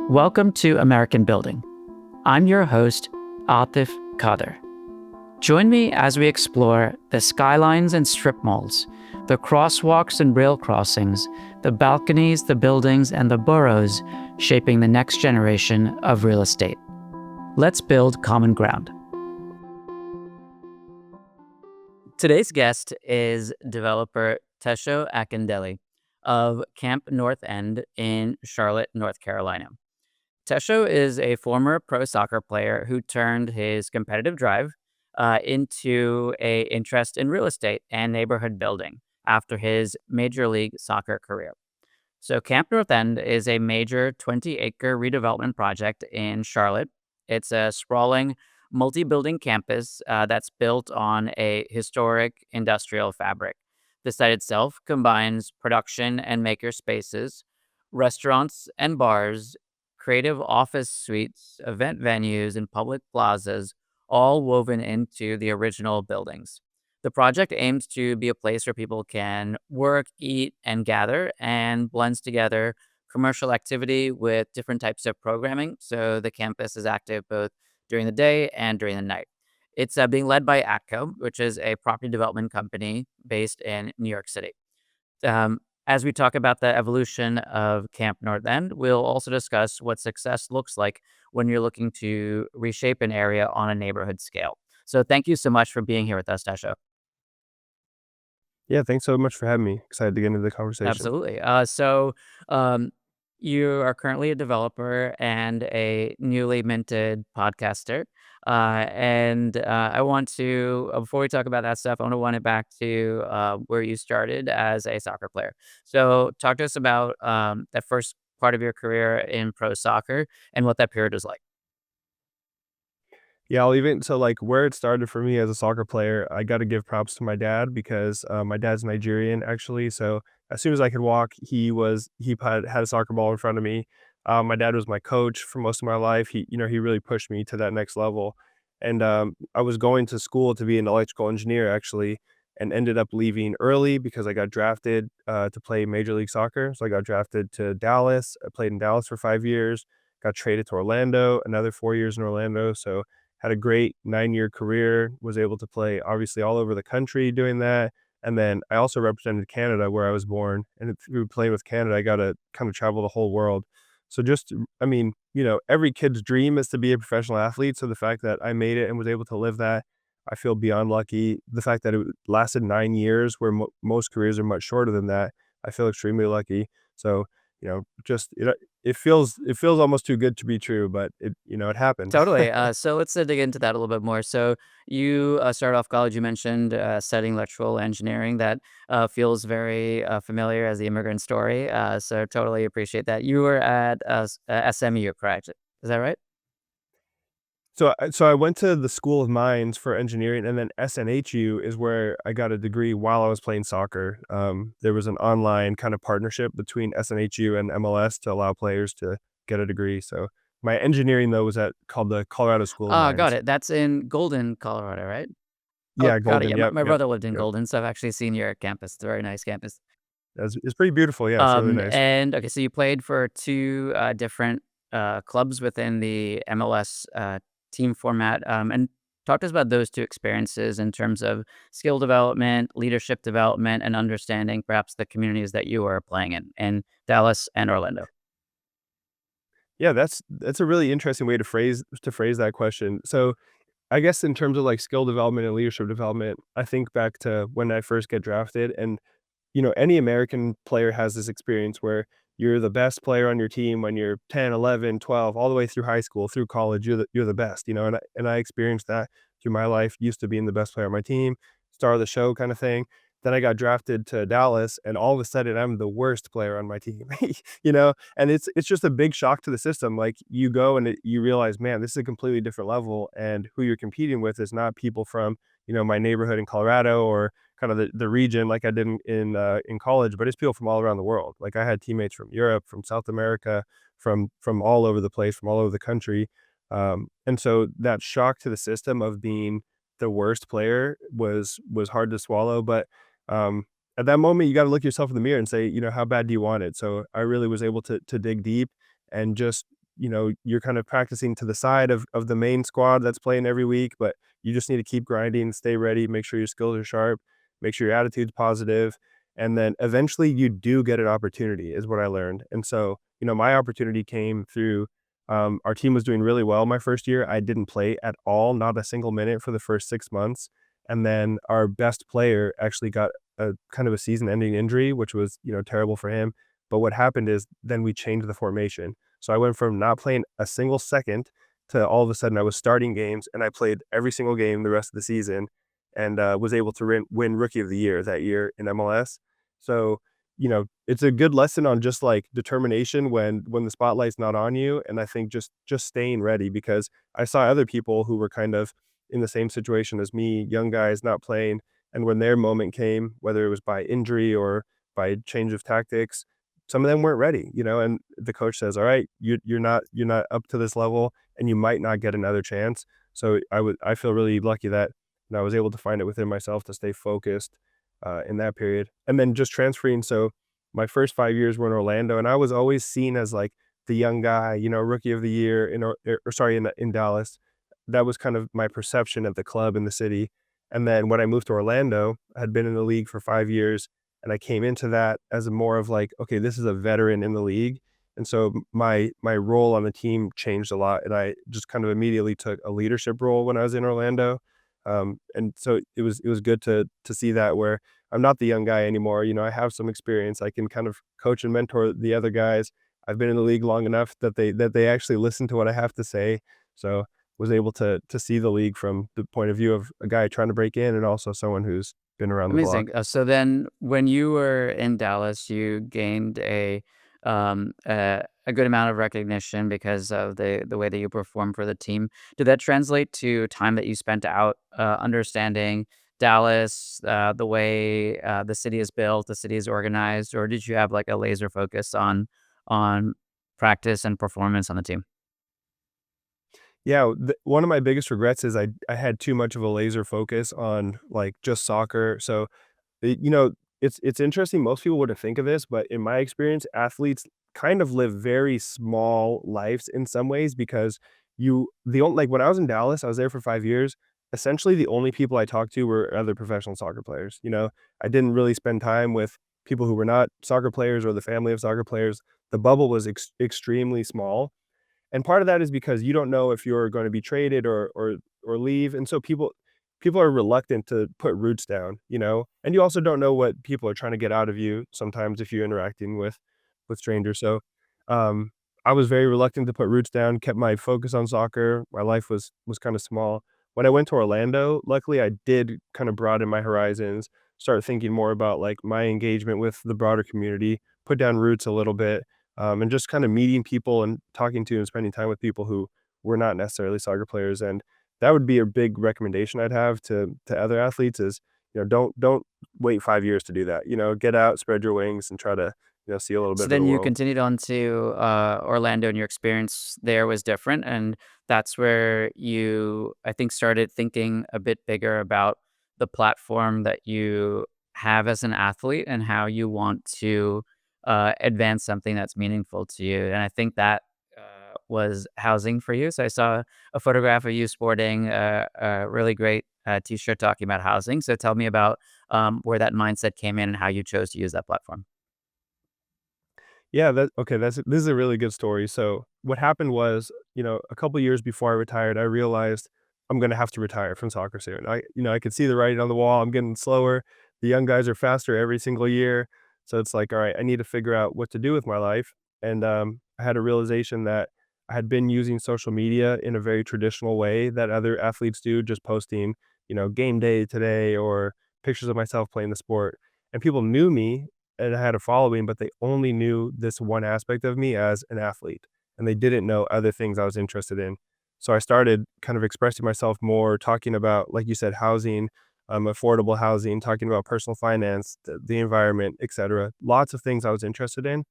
Welcome to American Building. I'm your host, Atif Kader. Join me as we explore the skylines and strip malls, the crosswalks and rail crossings, the balconies, the buildings, and the boroughs shaping the next generation of real estate. Let's build common ground. Today's guest is developer Tesho Akindele of Camp North End in Charlotte, North Carolina. Tesho is a former pro soccer player who turned his competitive drive into a interest in real estate and neighborhood building after his Major League Soccer career. So Camp North End is a major 20-acre redevelopment project in Charlotte. It's a sprawling multi-building campus that's built on a historic industrial fabric. The site itself combines production and maker spaces, restaurants and bars, creative office suites, event venues, and public plazas, all woven into the original buildings. The project aims to be a place where people can work, eat, and gather, and blends together commercial activity with different types of programming. So the campus is active both during the day and during the night. It's being led by ATCO, which is a property development company based in New York City. As we talk about the evolution of Camp North End, we'll also discuss what success looks like when you're looking to reshape an area on a neighborhood scale. So thank you so much for being here with us, Tasha. Yeah, thanks so much for having me. Excited to get into the conversation. Absolutely. So you are currently a developer and a newly minted podcaster. I want to, before we talk about that stuff, I want to run it back to where you started as a soccer player. So talk to us about that first part of your career in pro soccer and what that period was like. Yeah, I'll even so like where it started for me as a soccer player, I got to give props to my dad because my dad's Nigerian actually. So as soon as I could walk, he had a soccer ball in front of me. My dad was my coach for most of my life. He really pushed me to that next level. And I was going to school to be an electrical engineer actually, and ended up leaving early because I got drafted to play Major League Soccer. So I got drafted to Dallas. I played in Dallas for 5 years. Got traded to Orlando, another 4 years in Orlando. So had a great 9-year career, was able to play obviously all over the country doing that. And then I also represented Canada where I was born. And through playing with Canada, I got to kind of travel the whole world. So just, I mean, every kid's dream is to be a professional athlete. So the fact that I made it and was able to live that, I feel beyond lucky. The fact that it lasted 9 years, where most careers are much shorter than that, I feel extremely lucky. So, just it feels almost too good to be true, but it happened. Totally. So let's dig into that a little bit more. So you started off college. You mentioned studying electrical engineering. That feels very familiar as the immigrant story. So totally appreciate that. You were at SMU, correct? Is that right? So I went to the School of Mines for engineering, and then SNHU is where I got a degree while I was playing soccer. There was an online kind of partnership between SNHU and MLS to allow players to get a degree. So my engineering though was at called the Colorado School of Got Mines. it. That's in Golden, Colorado, right? Oh, Yeah, got it. Golden. Yeah, my, Yep, my yep, brother lived in yep. Golden, so I've actually seen your campus. It's a very nice campus. It's pretty beautiful. Yeah, it's really nice. And okay, so you played for two different clubs within the MLS team format. And talk to us about those two experiences in terms of skill development, leadership development, and understanding perhaps the communities that you were playing in Dallas and Orlando. Yeah, that's a really interesting way to phrase that question. So I guess in terms of like skill development and leadership development, I think back to when I first get drafted, and any American player has this experience where you're the best player on your team when you're 10, 11, 12, all the way through high school, through college, you're the best, and I experienced that through my life, used to being the best player on my team, star of the show kind of thing. Then I got drafted to Dallas, and all of a sudden I'm the worst player on my team, and it's just a big shock to the system. Like you go and you realize, man, this is a completely different level, and who you're competing with is not people from my neighborhood in Colorado or kind of the region like I did in college, but it's people from all around the world. Like I had teammates from Europe, from South America, from all over the place, from all over the country. And so that shock to the system of being the worst player was hard to swallow. But at that moment, you got to look yourself in the mirror and say, how bad do you want it? So I really was able to dig deep and just you're kind of practicing to the side of the main squad that's playing every week, but you just need to keep grinding, stay ready, make sure your skills are sharp, make sure your attitude's positive, and then eventually you do get an opportunity is what I learned. And so, my opportunity came through our team was doing really well my first year. I didn't play at all, not a single minute for the first 6 months. And then our best player actually got a kind of a season-ending injury, which was, terrible for him. But what happened is then we changed the formation. So I went from not playing a single second to all of a sudden I was starting games and I played every single game the rest of the season and was able to win Rookie of the Year that year in MLS. So, it's a good lesson on just like determination when the spotlight's not on you. And I think just staying ready because I saw other people who were kind of in the same situation as me, young guys not playing. And when their moment came, whether it was by injury or by change of tactics, some of them weren't ready, and the coach says, "All right, you're not up to this level and you might not get another chance." So I feel really lucky that I was able to find it within myself to stay focused in that period. And then just transferring, so my first 5 years were in Orlando, and I was always seen as like the young guy, rookie of the year or sorry, in Dallas. That was kind of my perception of the club in the city. And then when I moved to Orlando, I had been in the league for 5 years, and I came into that as a more of like, okay, this is a veteran in the league. And so my role on the team changed a lot, and I just kind of immediately took a leadership role when I was in Orlando. And so it was good to see that where I'm not the young guy anymore. I have some experience. I can kind of coach and mentor the other guys. I've been in the league long enough that they actually listen to what I have to say. So was able to see the league from the point of view of a guy trying to break in and also someone who's been around the block. Amazing. So then, when you were in Dallas, you gained a good amount of recognition because of the way that you performed for the team. Did that translate to time that you spent out understanding Dallas, the way the city is built, the city is organized, or did you have like a laser focus on practice and performance on the team? Yeah, one of my biggest regrets is I had too much of a laser focus on, like, just soccer. So, it's interesting, most people wouldn't think of this, but in my experience, athletes kind of live very small lives in some ways because the only like, when I was in Dallas, I was there for 5 years, essentially the only people I talked to were other professional soccer players. I didn't really spend time with people who were not soccer players or the family of soccer players. The bubble was extremely small, and part of that is because you don't know if you're gonna be traded or leave, and so people are reluctant to put roots down, and you also don't know what people are trying to get out of you sometimes if you're interacting with strangers. So, um, I was very reluctant to put roots down, kept my focus on soccer. My life was kinda small. When I went to Orlando, luckily, I did kinda broaden my horizons, start thinking more about, like, my engagement with the broader community, put down roots a little bit, and just kind of meeting people and talking to and spending time with people who were not necessarily soccer players. And that would be a big recommendation I'd have to other athletes is, don't wait 5 years to do that. Get out, spread your wings, and try to see a little bit So of the then you world. continued on to Orlando, and your experience there was different, and that's where you, I think, started thinking a bit bigger about the platform that you have as an athlete and how you want to advance something that's meaningful to you. And I think that was housing for you. So I saw a photograph of you sporting a really great T-shirt talking about housing. So tell me about where that mindset came in and how you chose to use that platform. Yeah, this is a really good story. So, what happened was, a couple years before I retired, I realized I'm gonna have to retire from soccer soon. I could see the writing on the wall. I'm getting slower. The young guys are faster every single year. So it's like, all right, I need to figure out what to do with my life. And I had a realization that I had been using social media in a very traditional way that other athletes do, just posting, game day today or pictures of myself playing the sport. And people knew me and I had a following, but they only knew this one aspect of me as an athlete, and they didn't know other things I was interested in. So I started kind of expressing myself more, talking about, like you said, housing, affordable housing, talking about personal finance, the environment, etc. Lots of things I was interested in.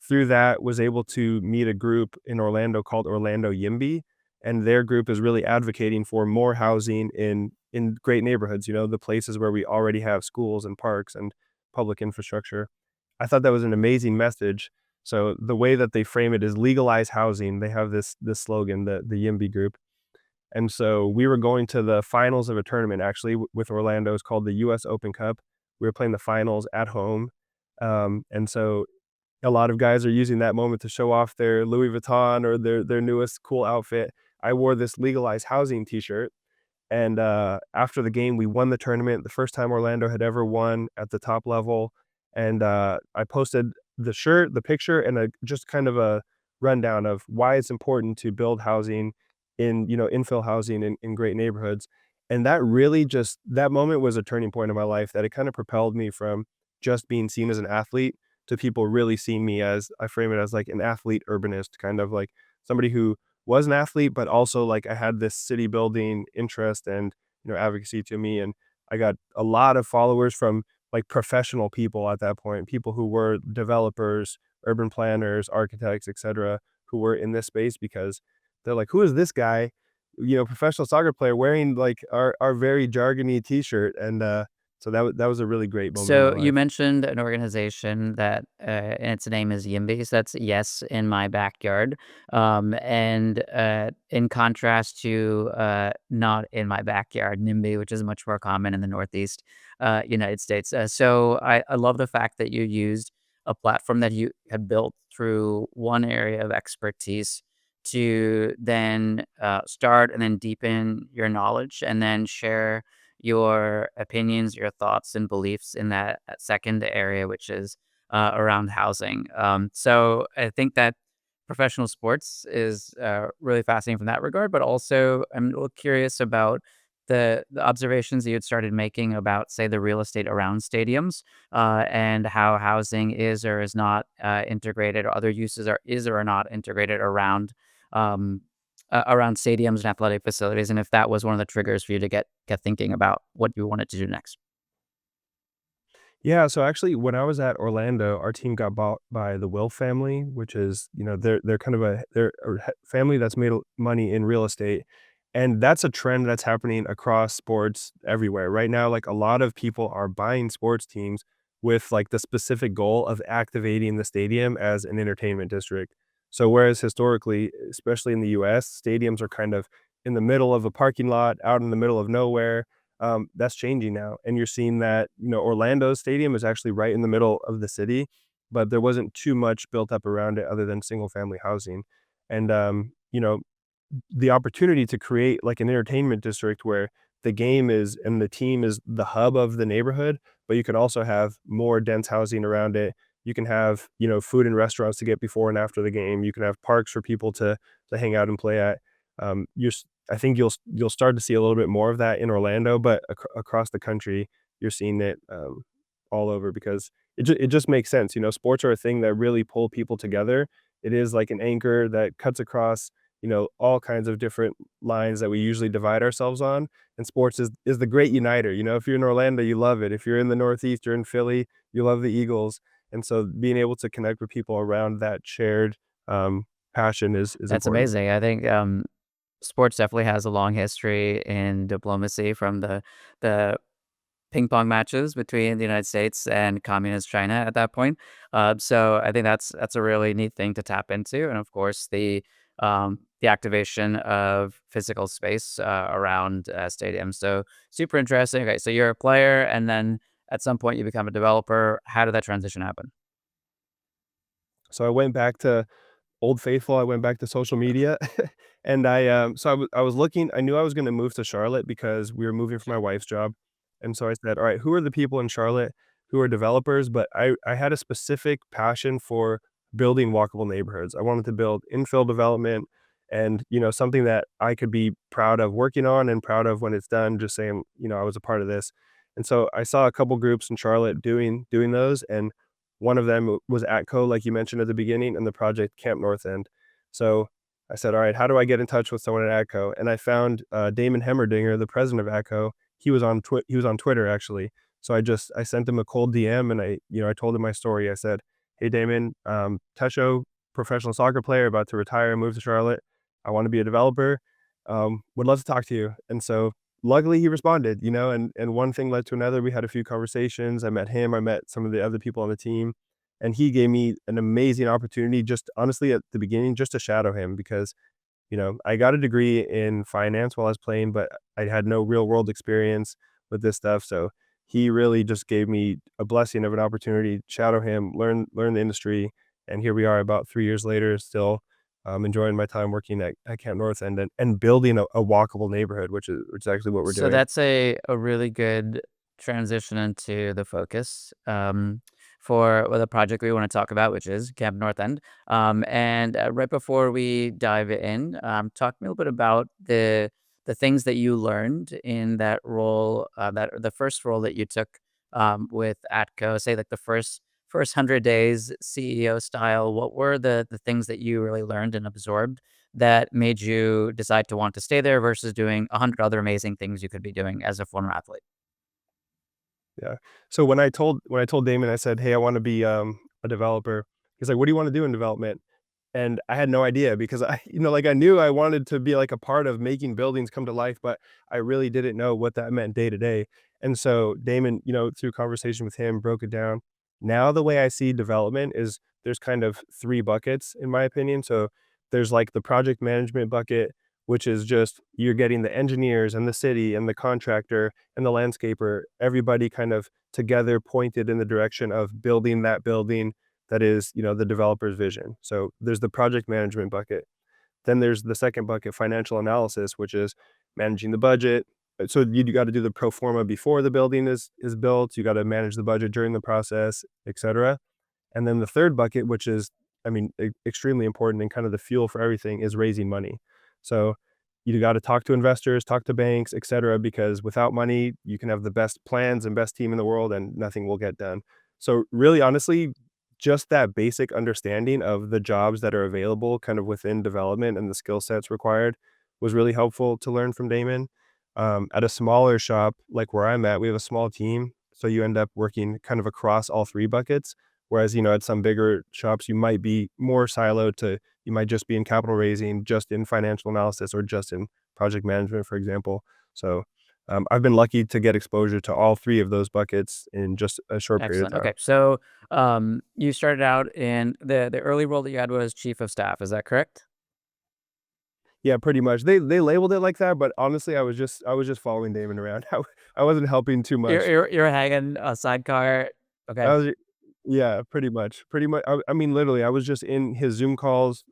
Through that, was able to meet a group in Orlando called Orlando YIMBY, and their group is really advocating for more housing in great neighborhoods, the places where we already have schools and parks and public infrastructure. I thought that was an amazing message, So the way that they frame it is legalize housing. They have this slogan, the YIMBY group. And so we were going to the finals of a tournament actually with Orlando. It's called the US Open Cup. We were playing the finals at home. And so a lot of guys are using that moment to show off their Louis Vuitton or their newest cool outfit. I wore this legalized housing t-shirt, and after the game, we won the tournament, the first time Orlando had ever won at the top level. And I posted the shirt, the picture, and just kind of a rundown of why it's important to build housing in, infill housing in great neighborhoods. And that really just that moment was a turning point in my life that it kind of propelled me from just being seen as an athlete to people really seeing me as I frame it as like an athlete urbanist, kind of like somebody who was an athlete, but also like I had this city building interest and advocacy to me. And I got a lot of followers from like professional people at that point, people who were developers, urban planners, architects, etc., who were in this space because they're like, who is this guy? Professional soccer player wearing like our very jargony t-shirt. And so that was a really great moment in my So you life. mentioned an organization that and its name is YIMBY. So that's yes in my backyard. And in contrast to not in my backyard, NIMBY, which is much more common in the Northeast United States. So I love the fact that you used a platform that you had built through one area of expertise to then start and then deepen your knowledge and then share your opinions, your thoughts, and beliefs in that second area, which is around housing. So I think that professional sports is really fascinating from that regard, but also I'm a little curious about the observations that you had started making about, say, the real estate around stadiums and how housing is or is not integrated, or other uses are is or are not integrated um, around stadiums and athletic facilities, and if that was one of the triggers for you to get thinking about what you wanted to do next. Yeah, so actually, when I was at Orlando, our team got bought by the Will family, which is, they're kind of a family that's made money in real estate, and that's a trend that's happening across sports everywhere right now. Like a lot of people are buying sports teams with like the specific goal of activating the stadium as an entertainment district. So whereas historically, especially in the U.S., stadiums are kind of in the middle of a parking lot, out in the middle of nowhere. That's changing now, and you're seeing that, Orlando's stadium is actually right in the middle of the city, but there wasn't too much built up around it other than single family housing. And, the opportunity to create like an entertainment district where the game is and the team is the hub of the neighborhood, but you can also have more dense housing around it. You can have, food and restaurants to get before and after the game. You can have parks for people to hang out and play at. I think you'll start to see a little bit more of that in Orlando, but across the country, you're seeing it all over because it just makes sense. Sports are a thing that really pull people together. It is like an anchor that cuts across all kinds of different lines that we usually divide ourselves on, and sports is the great uniter. If you're in Orlando, you love it. If you're in the Northeast, you're in Philly, you love the Eagles, and so being able to connect with people around that shared, passion is That's important. amazing. I think sports definitely has a long history in diplomacy, from the ping pong matches between the United States and communist China at that point. So I think that's a really neat thing to tap into, and of course the activation of physical space around stadiums. So super interesting. Okay, so you're a player, and then at some point you become a developer. How did that transition happen? So I went back to Old Faithful, I went back to social media, and I was looking. I knew I was gonna move to Charlotte because we were moving for my wife's job, and so I said, "Alright, who are the people in Charlotte who are developers?" But I had a specific passion for building walkable neighborhoods. I wanted to build infill development and, something that I could be proud of working on and proud of when it's done, just saying, I was a part of this. And so I saw a couple groups in Charlotte doing those, and one of them was ATCO, like you mentioned at the beginning, and the project Camp North End. So I said, "All right, how do I get in touch with someone at ATCO?" And I found Damon Hemmerdinger, the president of ATCO. He was on Twitter actually. So I sent him a cold DM and I told him my story. I said, "Hey Damon, Tesho, professional soccer player, about to retire and move to Charlotte. I want to be a developer. Would love to talk to you." And so luckily he responded, and one thing led to another. We had a few conversations. I met him, I met some of the other people on the team, and he gave me an amazing opportunity just honestly at the beginning just to shadow him because I got a degree in finance while I was playing, but I had no real world experience with this stuff. So he really just gave me a blessing of an opportunity to shadow him, learn the industry, and here we are about 3 years later, still enjoying my time working at Camp North End and building a walkable neighborhood, which is actually what we're So doing. that's a really good transition into the focus for the project we want to talk about, which is Camp North End. And right before we dive in, talk to me a little bit about the things that you learned in that role, that the first role that you took with ATCO. Say like the first 100 days, CEO style. What were the things that you really learned and absorbed that made you decide to want to stay there versus doing 100 other amazing things you could be doing as a former athlete? Yeah. So when I told Damon, I said, "Hey, I want to be a developer." He's like, "What do you want to do in development?" And I had no idea because like I knew I wanted to be like a part of making buildings come to life, but I really didn't know what that meant day to day. And so Damon, through conversation with him, broke it down. Now the way I see development is there's kind of three buckets in my opinion. So there's like the project management bucket, which is just you're getting the engineers and the city and the contractor and the landscaper, everybody kind of together pointed in the direction of building that building that is, the developer's vision. So there's the project management bucket. Then there's the second bucket, financial analysis, which is managing the budget. So you got to do the pro forma before the building is built. You got to manage the budget during the process, etc. And then the third bucket, which is, I mean, extremely important and kind of the fuel for everything, is raising money. So you got to talk to investors, talk to banks, etc. Because without money, you can have the best plans and best team in the world, and nothing will get done. So really, honestly, just that basic understanding of the jobs that are available, kind of within development and the skill sets required, was really helpful to learn from Damon. At a smaller shop like where I'm at, we have a small team, so you end up working kind of across all three buckets. Whereas, at some bigger shops, you might be more siloed to you might just be in capital raising, just in financial analysis, or just in project management, for example. So, I've been lucky to get exposure to all three of those buckets in just a short period of Excellent. time. Okay, so you started out in the early role that you had was chief of staff. Is that correct? Yeah, pretty much. They labeled it like that, but honestly, I was just following Damon around. I wasn't helping too You're much. you're, you're hanging a sidecar. I Okay. was Yeah, pretty much. Pretty much. I mean, literally, I was just in his Zoom calls,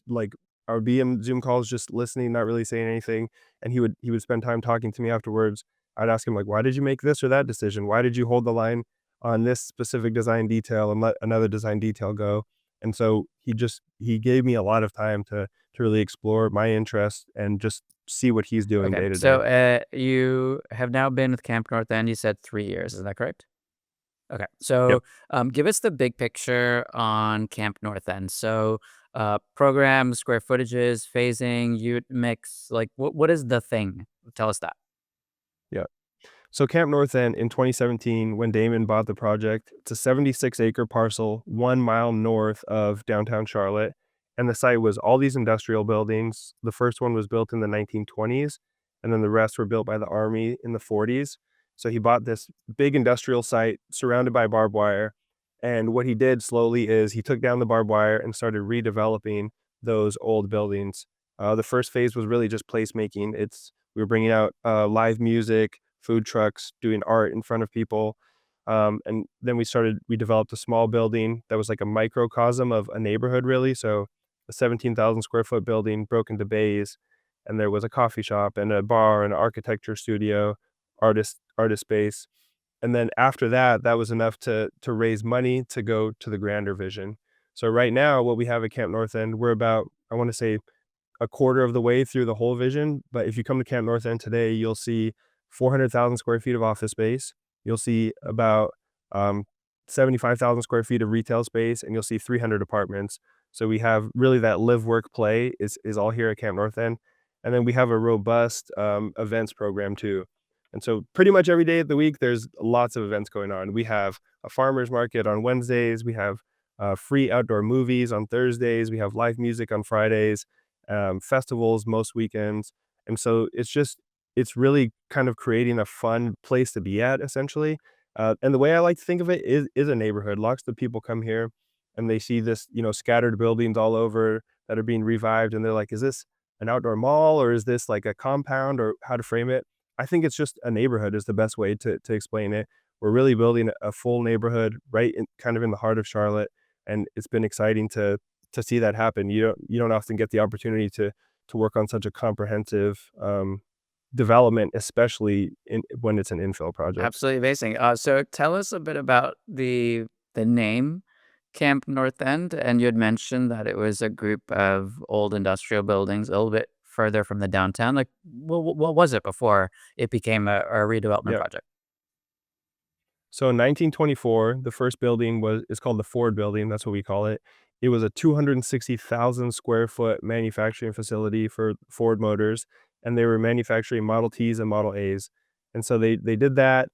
like, I would be in Zoom calls just listening, not really saying anything, and he would spend time talking to me afterwards. I'd ask him, like, "Why did you make this or that decision? Why did you hold the line on this specific design detail and let another design detail go?" And so he gave me a lot of time to really explore my interests and just see what he's doing Okay. day to So day. you have now been with Camp North End. You said 3 years. Is that correct? Okay. Yep. So give us the big picture on Camp North End. So program, square footages, phasing, unit mix. Like what is the thing? Tell us that. Yeah. So Camp North End in 2017, when Damon bought the project, it's a 76-acre parcel 1 mile north of downtown Charlotte. And the site was all these industrial buildings. The first one was built in the 1920s, and then the rest were built by the Army in the 40s. So he bought this big industrial site surrounded by barbed wire. And what he did slowly is he took down the barbed wire and started redeveloping those old buildings. The first phase was really just placemaking. We were bringing out live music, food trucks, doing art in front of people. And then we developed a small building that was like a microcosm of a neighborhood, really. So a 17,000 square foot building broke into bays, and there was a coffee shop and a bar and an architecture studio, artist space. And then after that, that was enough to raise money to go to the grander vision. So right now, what we have at Camp North End, we're about, I want to say, a quarter of the way through the whole vision. But if you come to Camp North End today, you'll see 400,000 square feet of office space. You'll see about 75,000 square feet of retail space, and you'll see 300 apartments. So we have really that live, work, play is all here at Camp North End. And then we have a robust events program too. And so pretty much every day of the week, there's lots of events going on. We have a farmer's market on Wednesdays. We have free outdoor movies on Thursdays. We have live music on Fridays, festivals most weekends. And so it's really kind of creating a fun place to be at, essentially. And the way I like to think of it is a neighborhood. Lots of people come here. and they see this, scattered buildings all over that are being revived, and they're like, "Is this an outdoor mall, or is this like a compound, or how to frame it?" I think it's just a neighborhood is the best way to explain it. We're really building a full neighborhood right in kind of in the heart of Charlotte, and it's been exciting to see that happen. You don't often get the opportunity to work on such a comprehensive development, especially when it's an infill project. Absolutely amazing. So tell us a bit about the name Camp North End, and you had mentioned that it was a group of old industrial buildings a little bit further from the downtown. Like, what was it before it became a redevelopment Yeah. project? So in 1924, the first building is called the Ford Building. That's what we call it. It was a 260,000 square foot manufacturing facility for Ford Motors, and they were manufacturing Model Ts and Model As. And so they did that,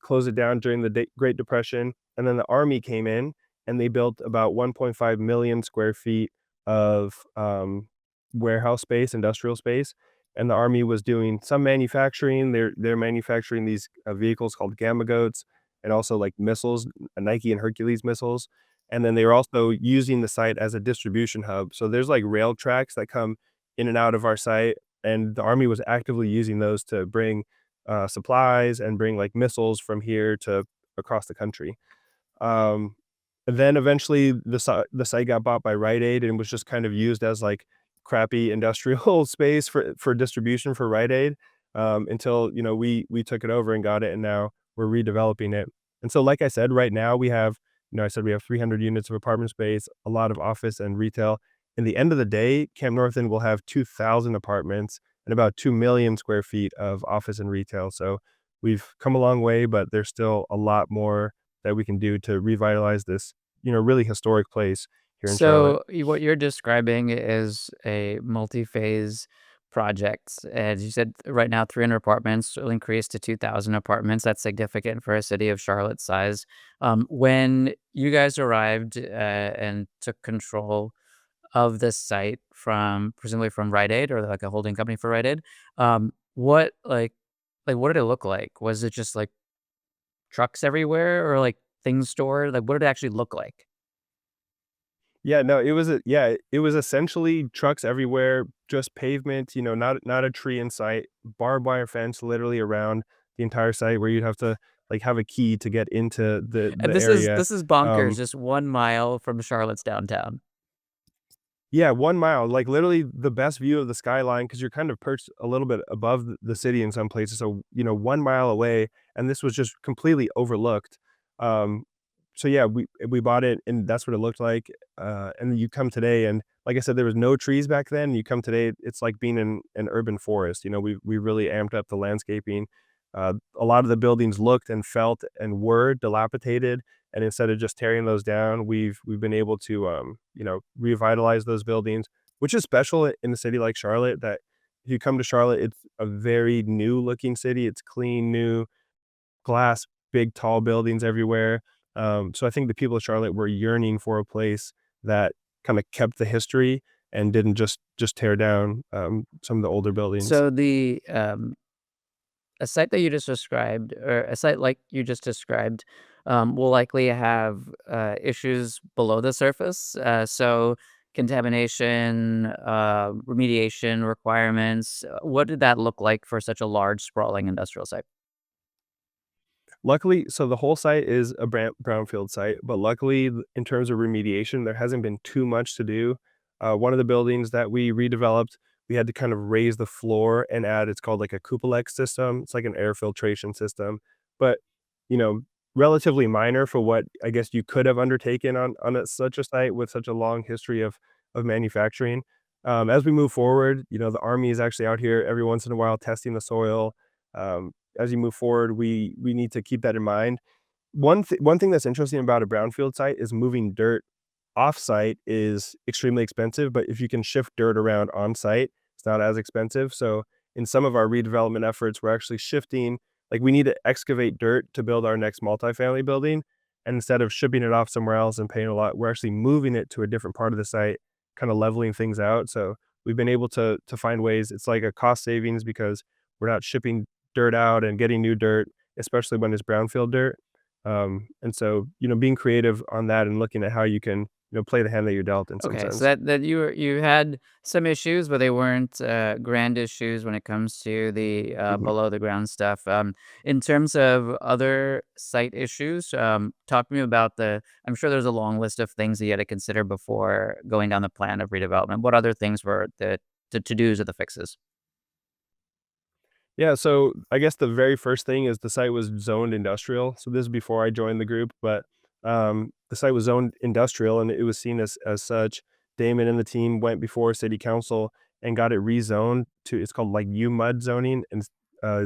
closed it down during the Great Depression, and then the Army came in and they built about 1.5 million square feet of warehouse space, industrial space. And the Army was doing some manufacturing. They're manufacturing these vehicles called Gamma Goats, and also like missiles, Nike and Hercules missiles. And then they were also using the site as a distribution hub. So there's like rail tracks that come in and out of our site, and the Army was actively using those to bring supplies and bring like missiles from here to across the country. Um, then eventually the site got bought by Rite Aid and was just kind of used as like crappy industrial space for distribution for Rite Aid, until, we took it over and got it, and now we're redeveloping it. And so like I said, right now we have, I said we have 300 units of apartment space, a lot of office and retail. In the end of the day, Camp North End will have 2,000 apartments and about 2 million square feet of office and retail. So we've come a long way, but there's still a lot more that we can do to revitalize this, really historic place here in Charlotte. So what you're describing is a multi-phase project. As you said, right now, 300 apartments will increase to 2,000 apartments. That's significant for a city of Charlotte's size. When you guys arrived and took control of this site from presumably from Rite Aid or like a holding company for Rite Aid, what what did it look like? Was it just like trucks everywhere or like things stored? Like, what did it actually look like? Yeah, no, it was essentially trucks everywhere, just pavement, not a tree in sight, barbed wire fence literally around the entire site where you'd have to, like, have a key to get into And the area. this is bonkers, Um just 1 mile from Charlotte's downtown. Yeah, 1 mile, like, literally the best view of the skyline because 'cause you're kind of perched a little bit above the city in some places, so, 1 mile away, and this was just completely overlooked. Um, so yeah, we bought it, and that's what it looked like, and you come today, and like I said, there was no trees back then, you come today, it's like being in an urban forest. We really amped up the landscaping. A lot of the buildings looked and felt and were dilapidated, and instead of just tearing those down, we've been able to, revitalize those buildings, which is special in a city like Charlotte. That if you come to Charlotte, it's a very new looking city. It's clean, new glass, big, tall buildings everywhere. So I think the people of Charlotte were yearning for a place that kind of kept the history and didn't just tear down some of the older buildings. So a site that you just described, or a site like you just described, will likely have issues below the surface. So contamination, remediation requirements. What did that look like for such a large, sprawling industrial site? Luckily, so the whole site is a brownfield site, but luckily, in terms of remediation, there hasn't been too much to do. One of the buildings that we redeveloped, we had to kind of raise the floor and add, it's called like a Cupolex system. It's like an air filtration system, but, you know, relatively minor for what I guess you could have undertaken on such a site with such a long history of manufacturing. As we move forward, the Army is actually out here every once in a while testing the soil. As you move forward, we need to keep that in mind. One thing that's interesting about a brownfield site is moving dirt off-site is extremely expensive, but if you can shift dirt around on-site, it's not as expensive. So in some of our redevelopment efforts, we're actually shifting, like we need to excavate dirt to build our next multifamily building. And instead of shipping it off somewhere else and paying a lot, we're actually moving it to a different part of the site, kind of leveling things out. So we've been able to find ways. It's like a cost savings because we're not shipping dirt out and getting new dirt, especially when it's brownfield dirt. And so, being creative on that and looking at how you can play the hand that you're dealt in some Okay, so sense. that you had some issues, but they weren't grand issues when it comes to the Mhm. below the ground stuff. In terms of other site issues, talk to me about the. I'm sure there's a long list of things that you had to consider before going down the plan of redevelopment. What other things were the to dos or the fixes? Yeah, so I guess the very first thing is the site was zoned industrial. So this is before I joined the group, but the site was zoned industrial and it was seen as such. Damon and the team went before city council and got it rezoned to it's called like UMUD zoning and uh,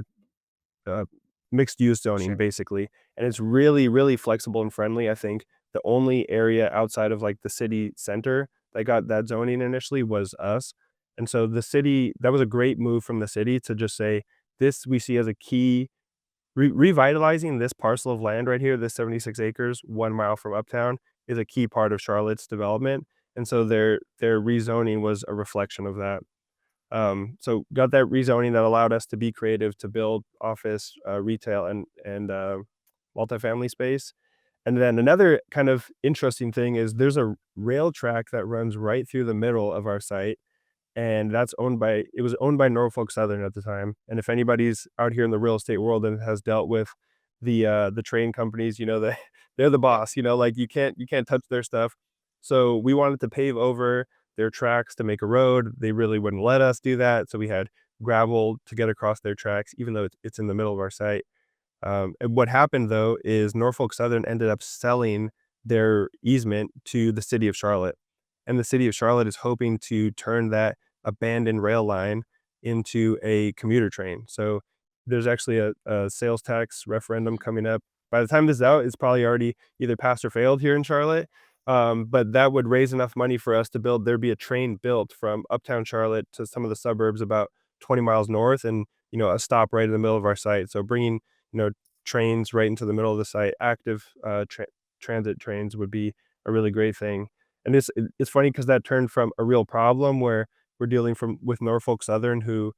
uh, mixed use zoning Sure. basically, and it's really, really flexible and friendly. I think the only area outside of like the city center that got that zoning initially was us, and so the city that was a great move from the city to just say this we see as a key revitalizing this parcel of land right here, this 76 acres, 1 mile from uptown, is a key part of Charlotte's development, and so their rezoning was a reflection of that. So got that rezoning that allowed us to be creative to build office, retail, and multifamily space. And then another kind of interesting thing is there's a rail track that runs right through the middle of our site, and that's owned by it was owned by Norfolk Southern at the time. And if anybody's out here in the real estate world and has dealt with the train companies, that they're the Yep. boss, like you can't touch their stuff. So we wanted to pave over their tracks to make a road. They really wouldn't let us do that. So we had gravel to get across their tracks, even though it's in the middle of our site. And what happened though is Norfolk Southern ended up selling their easement to the city of Charlotte. And the city of Charlotte is hoping to turn that abandoned rail line into a commuter train. So there's actually a sales tax referendum coming up. By the time this is out, it's probably already either passed or failed here in Charlotte. But that would raise enough money for us to build, there'd be a train built from uptown Charlotte to some of the suburbs about 20 miles north and, a stop right in the middle of our site. So bringing you know, trains right into the middle of the site, active transit trains would be a really great thing. And it's funny because that turned from a real problem where we're dealing with Norfolk Southern who,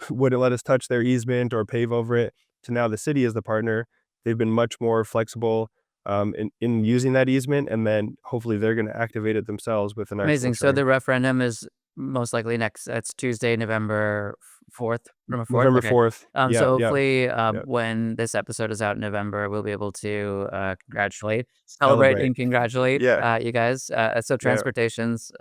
wouldn't let us touch their easement or pave over it to now the city is the partner. They've been much more flexible in using that easement, and then hopefully they're going to activate it themselves with an actual Amazing. So train. the referendum is most likely next. That's Tuesday, November 4th. November 4th. November Okay. 4th. Yeah, So yeah, hopefully, yeah. when this episode is out in November, we'll be able to congratulate, celebrate, Celebrate. and congratulate Yeah, you guys. So yeah. transportation's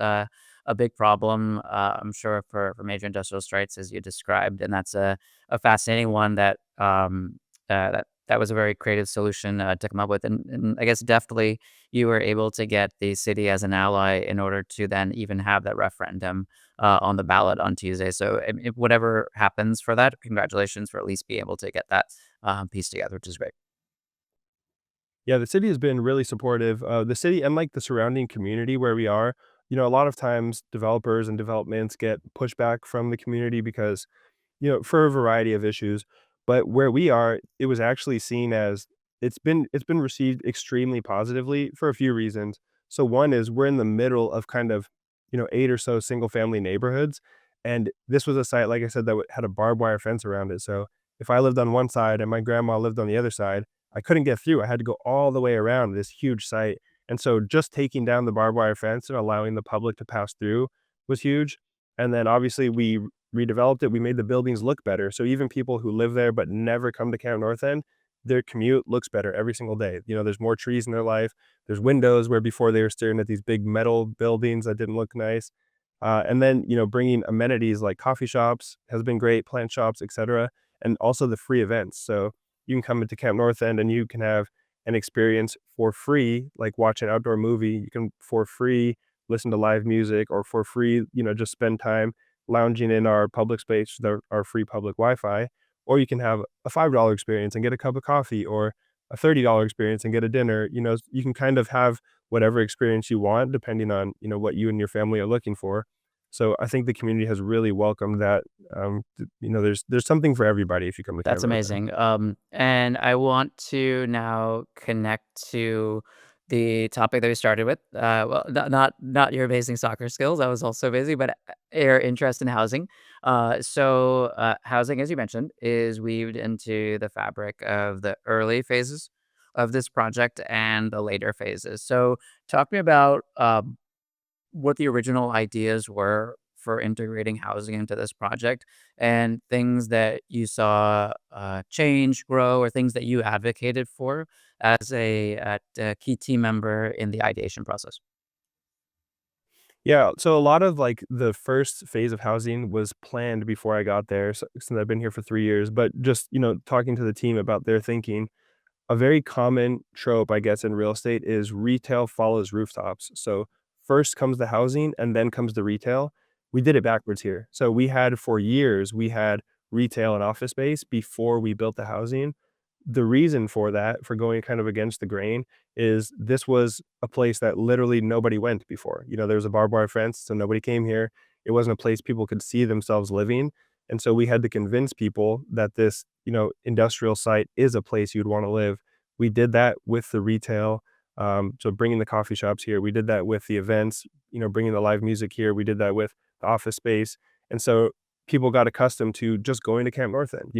a big problem, I'm sure, for major industrial strikes, as you described, and that's a fascinating one that was a very creative solution to come up with, and I guess definitely you were able to get the city as an ally in order to then even have that referendum on the ballot on Tuesday. So if whatever happens for that, congratulations for at least being able to get that piece together, which is great. Yeah, the city has been really supportive. The city and like the surrounding community where we are, a lot of times developers and developments get pushback from the community because for a variety of issues. But where we are, it was actually seen as it's been received extremely positively for a few reasons. So one is we're in the middle of kind of, 8 or so single family neighborhoods, and this was a site, like I said, that had a barbed wire fence around it. So if I lived on one side and my grandma lived on the other side, I couldn't get through. I had to go all the way around this huge site. And so just taking down the barbed wire fence and allowing the public to pass through was huge. And then obviously we redeveloped it, we made the buildings look better. So even people who live there but never come to Camp North End, their commute looks better every single day. There's more trees in their life. There's windows where before they were staring at these big metal buildings that didn't look nice. And then, bringing amenities like coffee shops has been great, plant shops, etc. And also the free events. So you can come into Camp North End and you can have an experience for free, like watch an outdoor movie. You can for free listen to live music or for free, just spend time lounging in our public space, our free public Wi-Fi, or you can have a $5 experience and get a cup of coffee, or a $30 experience and get a dinner. You can kind of have whatever experience you want depending on what you and your family are looking for. So I think the community has really welcomed that. There's something for everybody if you come to Camp That's North End. amazing. And I want to now connect to the topic that we started with. Well, not your amazing soccer skills. That was also busy, but your interest in housing. Housing, as you mentioned, is weaved into the fabric of the early phases of this project and the later phases. So, talk to me about what the original ideas were for integrating housing into this project and things that you saw change, grow, or things that you advocated for as a key team member in the ideation process. Yeah, so a lot of, like, the first phase of housing was planned before I got there, since I've been here for 3 years, but just, talking to the team about their thinking, a very common trope, I guess, in real estate is retail follows rooftops. So first comes the housing and then comes the retail. We did it backwards here. So for years, we had retail and office space before we built the housing. The reason for that, for going kind of against the grain, is this was a place that literally nobody went before. There was a barbed wire fence, so nobody came here. It wasn't a place people could see themselves living. And so we had to convince people that this, industrial site is a place you'd wanna live. We did that with the retail, so bringing the coffee shops here. We did that with the events, bringing the live music here. We did that with the office space. And so people got accustomed to just going to Camp North End,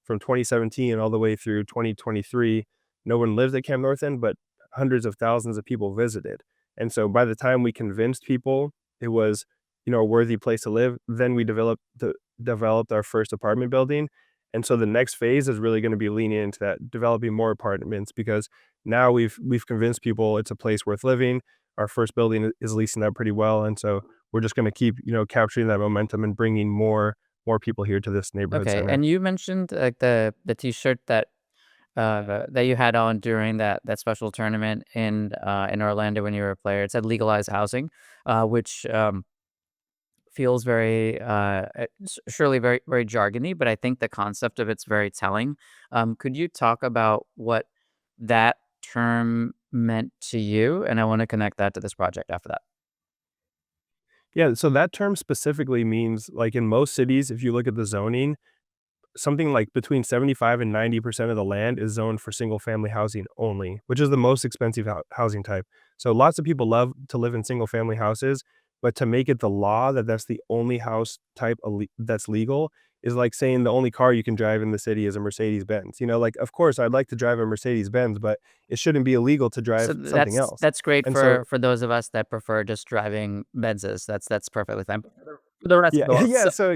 from 2017 all the way through 2023. No one lived at Camp North End, but hundreds of thousands of people visited. And so by the time we convinced people it was, a worthy place to live, then we developed our first apartment building. And so the next phase is really gonna be leaning into that, developing more apartments because now we've convinced people it's a place worth living. Our first building is leasing out pretty well, and so we're just gonna keep, capturing that momentum and bringing more people here to this neighborhood Okay, center. and you mentioned like the T-shirt that you had on during that special tournament in Orlando when you were a player. It said legalize housing, which feels very surely very jargony, but I think the concept of it's very telling. Could you talk about what that term meant to you? And I want to connect that to this project after that. Yeah, so that term specifically means, like, in most cities, if you look at the zoning, something like between 75 and 90% of the land is zoned for single family housing only, which is the most expensive housing type. So lots of people love to live in single family houses, but to make it the law that that's the only house type that's legal is like saying the only car you can drive in the city is a Mercedes Benz. Like, of course, I'd like to drive a Mercedes Benz, but it shouldn't be illegal to So drive something else. that's great And so for those of us that prefer just driving Benzes. That's perfectly fine. But for the rest yeah, of the world, yeah, so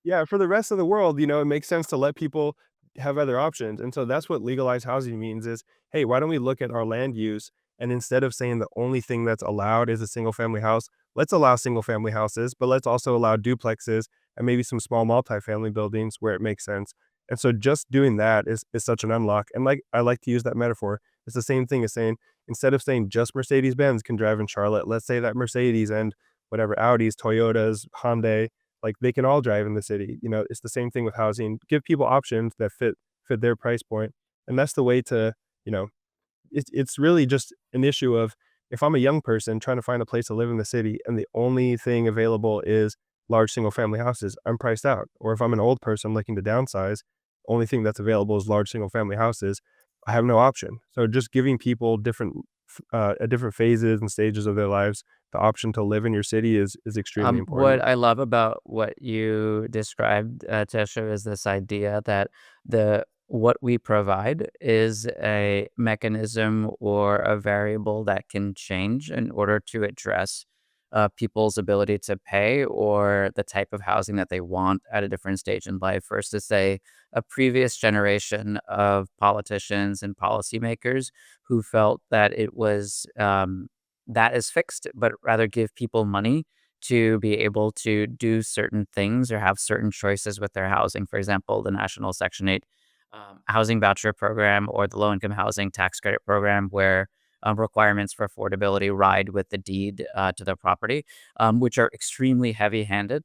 yeah, for the rest of the world, it makes sense to let people have other options, and so that's what legalized housing means is, "Hey, why don't we look at our land use, and instead of saying the only thing that's allowed is a single family house, let's allow single family houses, but let's also allow duplexes and maybe some small multifamily buildings where it makes sense." And so just doing that is such an unlock, and, like, I like to use that metaphor. It's the same thing as saying, instead of saying just Mercedes-Benz can drive in Charlotte, let's say that Mercedes and whatever Audis, Toyotas, Hyundai, like, they can all drive in the city. It's the same thing with housing. Give people options that fit their price point, and that's the way to, you know it's really just an issue of if I'm a young person trying to find a place to live in the city and the only thing available is large single family houses, I'm priced out. Or if I'm an old person looking to downsize, only thing that's available is large single family houses, I have no option. So just giving people at different phases and stages of their lives, the option to live in your city is extremely What important. I love about what you described, Tesha, is this idea that the what we provide is a mechanism or a variable that can change in order to address people's ability to pay or the type of housing that they want at a different stage in life versus, say, a previous generation of politicians and policymakers who felt that it was that is fixed, but rather give people money to be able to do certain things or have certain choices with their housing. For example, the National Section 8 housing voucher program or the low income housing tax credit program, where requirements for affordability ride with the deed to the property, which are extremely heavy handed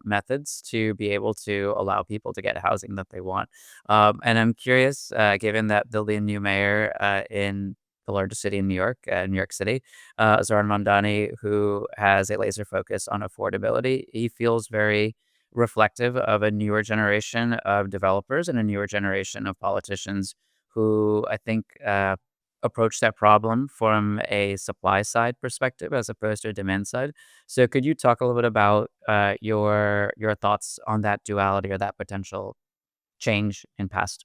methods to be able to allow people to get housing that they want. And I'm curious, given that there'll be a new mayor in the largest city in New York City, Zoran Mamdani, who has a laser focus on affordability. He feels very reflective of a newer generation of developers and a newer generation of politicians who I think approach that problem from a supply side perspective as opposed to a demand side. So, could you talk a little bit about your thoughts on that duality or that potential change in past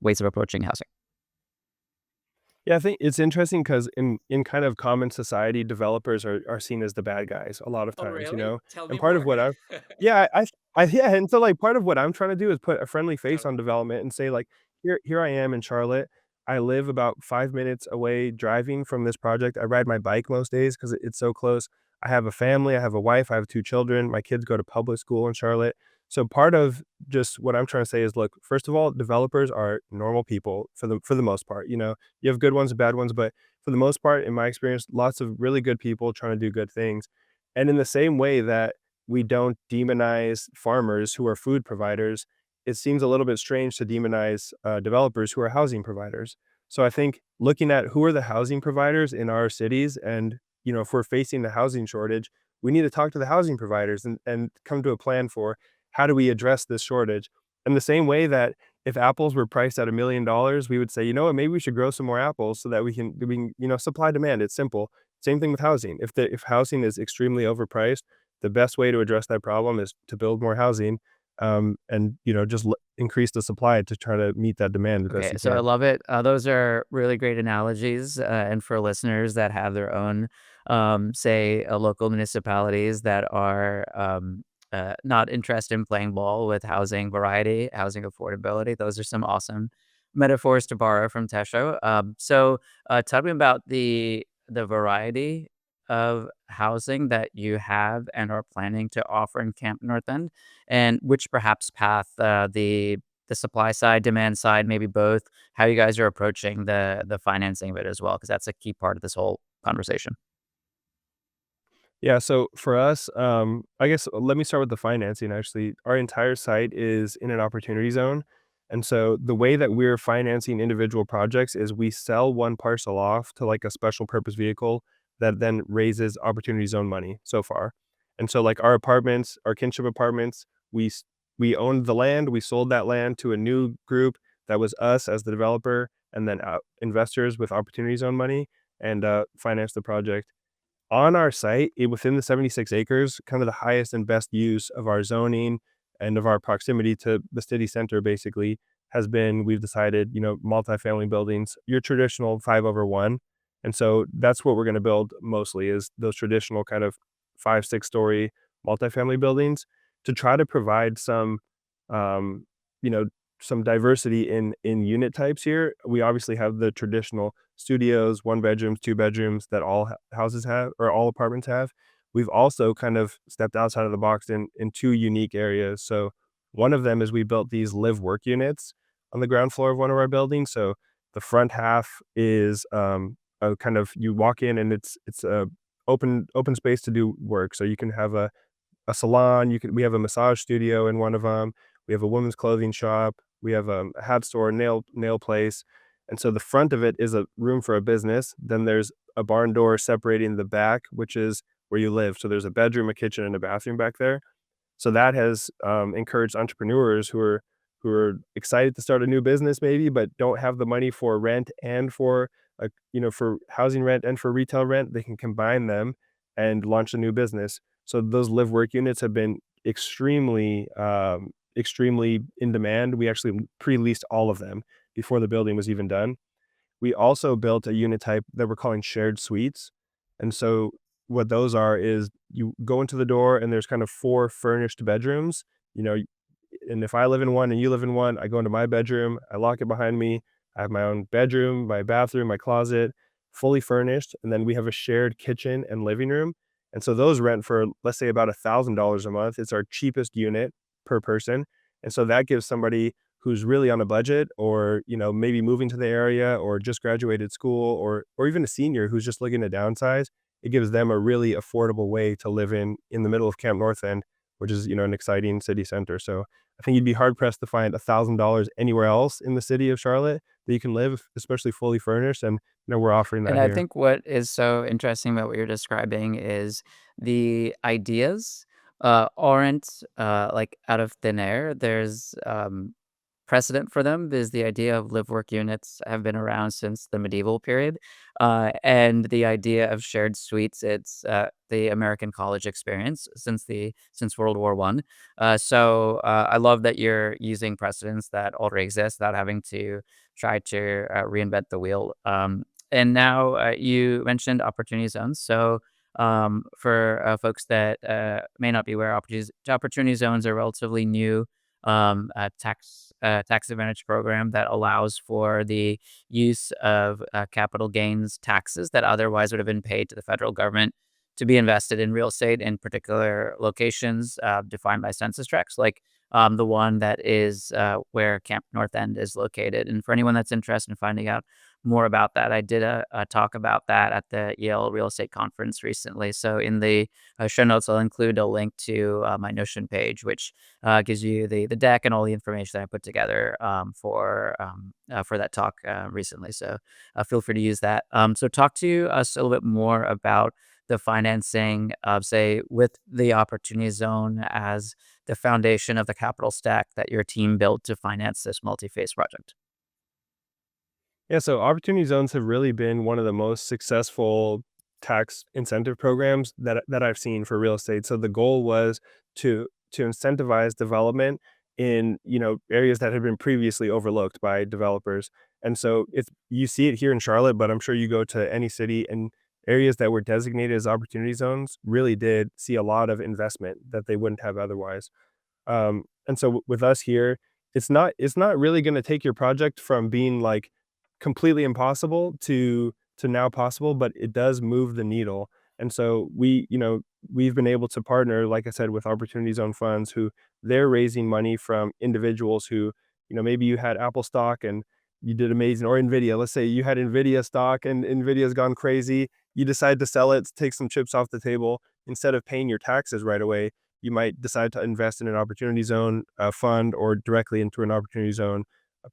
ways of approaching housing? Yeah, I think it's interesting because in kind of common society, developers are seen as the bad guys a lot of Oh, times, you really? know? Tell And me part of more. what I've yeah, yeah, and so, like, part of what I'm trying to do is put a friendly face on Totally. development and say, like, "Here I am in Charlotte. I live about 5 minutes away driving from this project. I ride my bike most days because it's so close. I have a family, I have a wife, I have 2 children. My kids go to public school in Charlotte." So part of just what I'm trying to say is, look, first of all, developers are normal people for the most part, you know? You have good ones and bad ones, but for the most part, in my experience, lots of really good people trying to do good things. And in the same way that we don't demonize farmers who are food providers, it seems a little bit strange to demonize developers who are housing providers. So I think looking at who are the housing providers in our cities, and you know, if we're facing the housing shortage, we need to talk to the housing providers and come to a plan for how do we address this shortage. In the same way that if apples were priced at $1,000,000, we would say, "You know what? Maybe we should grow some more apples so that we can, you know, supply demand." It's simple. Same thing with housing. If housing is extremely overpriced, the best way to address that problem is to build more housing, and, you know, just increase the supply to try to meet that demand the best Okay, you so I can. love it. Those are really great analogies, and for listeners that have their own, say, local municipalities that are not interested in playing ball with housing variety, housing affordability, those are some awesome metaphors to borrow from Tesho. Tell me about the variety of housing that you have and are planning to offer in Camp North End, and which perhaps path the supply side, demand side, maybe both, how you guys are approaching the financing of it as well, because that's a key part of this whole conversation. Yeah, so for us, I guess let me start with the financing actually. Our entire site is in an opportunity zone. And so the way that we're financing individual projects is we sell one parcel off to like a special purpose vehicle that then raises opportunity zone money so far. And so like our apartments, our kinship apartments, we owned the land, we sold that land to a new group that was us as the developer, and then investors with opportunity zone money, and financed the project on our site, within the 76 acres, kind of the highest and best use of our zoning and of our proximity to the city center basically has been, we've decided, you know, multifamily buildings, your traditional 5/1. And so that's what we're going to build mostly is those traditional kind of 5, 6 story multifamily buildings to try to provide some, um, you know, some diversity in unit types here. We obviously have the traditional studios, 1 bedrooms, 2 bedrooms that all houses have or all apartments have. We've also kind of stepped outside of the box in 2 unique areas. So, one of them is we built these live work units on the ground floor of one of our buildings. So, the front half is, a kind of you walk in and it's a open space to do work. So, you can have a salon, we have a massage studio in one of them. We have a women's clothing shop, we have, a hat store, nail place, and so the front of it is a room for a business, then there's a barn door separating the back, which is where you live, so there's a bedroom, a kitchen, and a bathroom back there. So that has, encouraged entrepreneurs who are excited to start a new business maybe, but don't have the money for rent and for, you know, for housing rent and for retail rent. They can combine them and launch a new business. So those live work units have been extremely in demand. We actually pre-leased all of them before the building was even done. We also built a unit type that we're calling shared suites. And so what those are is you go into the door and there's kind of 4 furnished bedrooms, you know, and if I live in one and you live in one, I go into my bedroom, I lock it behind me. I have my own bedroom, my bathroom, my closet, fully furnished, and then we have a shared kitchen and living room. And so those rent for, let's say, about $1,000 a month. It's our cheapest unit per person. And so that gives somebody who's really on a budget or, you know, maybe moving to the area or just graduated school or even a senior who's just looking to downsize, it gives them a really affordable way to live in the middle of Camp North End, which is, you know, an exciting city center. So I think you'd be hard pressed to find $1,000 anywhere else in the city of Charlotte that you can live, especially fully furnished, and, you know, we're offering And that I here. think what is so interesting about what you're describing is the ideas aren't like out of thin air. There's precedent for them is the idea of live work units have been around since the medieval period. And the idea of shared suites, it's the American college experience since World War One. I love that you're using precedents that already exist without having to try to reinvent the wheel. And now you mentioned opportunity zones. So for folks that may not be aware, opportunity zones are relatively new tax advantage program that allows for the use of capital gains taxes that otherwise would have been paid to the federal government to be invested in real estate in particular locations defined by census tracts, like the one that is where Camp North End is located. And for anyone that's interested in finding out more about that, I did a talk about that at the Yale Real Estate Conference recently. So in the show notes, I'll include a link to my Notion page, which gives you the deck and all the information that I put together for that talk recently. So feel free to use that. So talk to us a little bit more about the financing of, say, with the opportunity zone as the foundation of the capital stack that your team built to finance this multi-phase project. Yeah, so opportunity zones have really been one of the most successful tax incentive programs that I've seen for real estate. So the goal was to incentivize development in, areas that had been previously overlooked by developers. And so it's you see it here in Charlotte, but I'm sure you go to any city, and areas that were designated as opportunity zones really did see a lot of investment that they wouldn't have otherwise. And so with us here, it's not really gonna take your project from being, like, completely impossible to now possible, but it does move the needle. And so we've been able to partner, like I said, with Opportunity Zone funds who they're raising money from individuals who, maybe you had Apple stock and you did amazing, or Nvidia. Let's say you had Nvidia stock and Nvidia's gone crazy. You decide to sell it, take some chips off the table. Instead of paying your taxes right away, you might decide to invest in an opportunity zone fund or directly into an opportunity zone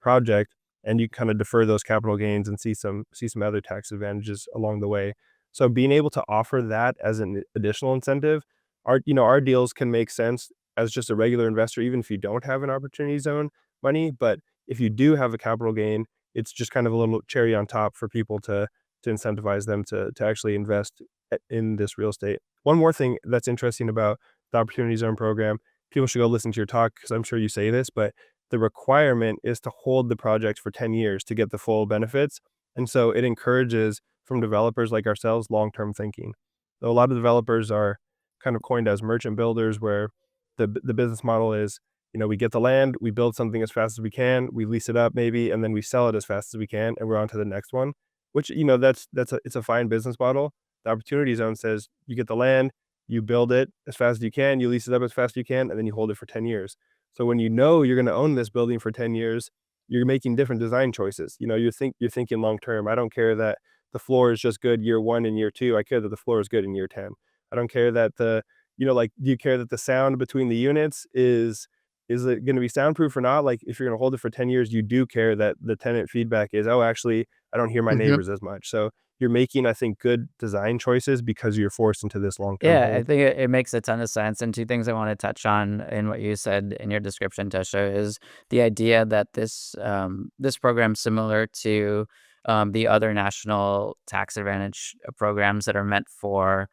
project, and you kind of defer those capital gains and see some other tax advantages along the way. So being able to offer that as an additional incentive, our deals can make sense as just a regular investor, even if you don't have an opportunity zone money. But if you do have a capital gain, it's just kind of a little cherry on top for people to incentivize them to actually invest in this real estate. One more thing that's interesting about the Opportunity Zone program, people should go listen to your talk because I'm sure you say this, but the requirement is to hold the project for 10 years to get the full benefits. And so it encourages from developers like ourselves long-term thinking. So a lot of developers are kind of coined as merchant builders where the business model is, we get the land, we build something as fast as we can, we lease it up maybe, and then we sell it as fast as we can, and we're on to the next one, which, it's a fine business model. The Opportunity Zone says you get the land, you build it as fast as you can, you lease it up as fast as you can, and then you hold it for 10 years. So when you know you're gonna own this building for 10 years, you're making different design choices. You're thinking long term. I don't care that the floor is just good year 1 and year 2. I care that the floor is good in year 10. I don't care that do you care that the sound between the units is it gonna be soundproof or not? Like, if you're gonna hold it for 10 years, you do care that the tenant feedback is, "Oh, actually, I don't hear my neighbors as much." So, you're making, I think, good design choices because you're forced into this long-term Yeah, I hold. think it makes a ton of sense. And two things I want to touch on in what you said in your description, Tesha, is the idea that this program, similar to the other national tax advantage programs that are meant for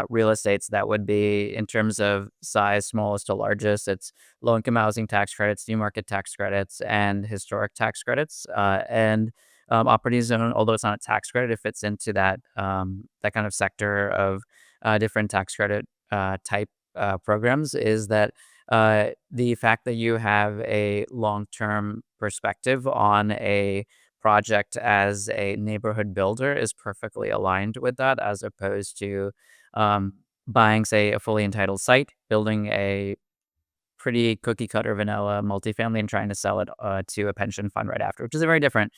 real estates that would be in terms of size, smallest to largest. It's low income housing tax credits, new market tax credits, and historic tax credits. And Opportunity zone, although it's not a tax credit, it fits into that kind of sector of different tax credit type programs. Is that the fact that you have a long term perspective on a project as a neighborhood builder is perfectly aligned with that, as opposed to um, buying, say, a fully entitled site, building a pretty cookie cutter vanilla multifamily and trying to sell it to a pension fund right after, which is a very different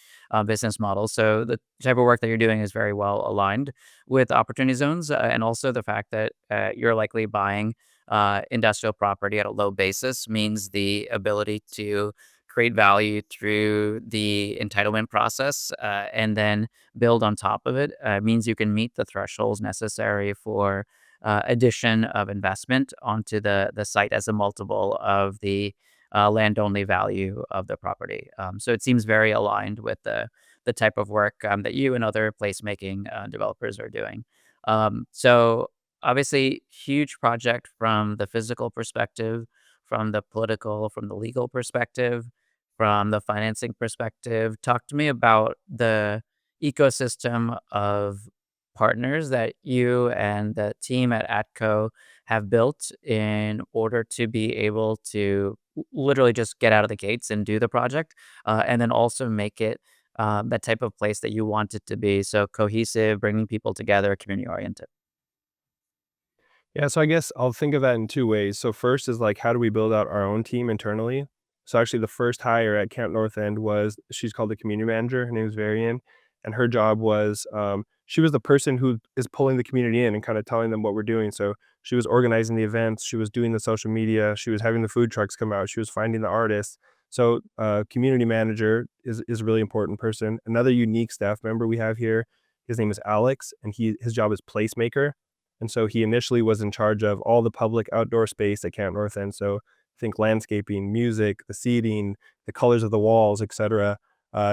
business model. So the type of work that you're doing is very well aligned with opportunity zones, and also the fact that you're likely buying industrial property at a low basis means the ability to create value through the entitlement process and then build on top of it means you can meet the thresholds necessary for addition of investment onto the site as a multiple of the land only value of the property. So it seems very aligned with the type of work that you and other placemaking developers are doing. So obviously, huge project from the physical perspective, from the political, from the legal perspective, from the financing perspective. Talk to me about the ecosystem of partners that you and the team at ATCO have built in order to be able to literally just get out of the gates and do the project, and then also make it that type of place that you want it to be. So cohesive, bringing people together, community oriented. Yeah, so I guess I'll think of that in 2 ways. So first is like, how do we build out our own team internally? So actually the first hire at Camp North End was she's called the community manager. Her name is Varian, and her job was, she was the person who is pulling the community in and kinda telling them what we're doing. So she was organizing the events, she was doing the social media, she was having the food trucks come out, she was finding the artists. So, community manager is a really important person. Another unique staff member we have here, his name is Alex, and his job is placemaker. And so he initially was in charge of all the public outdoor space at Camp North End. So think landscaping, music, the seating, the colors of the walls, etc.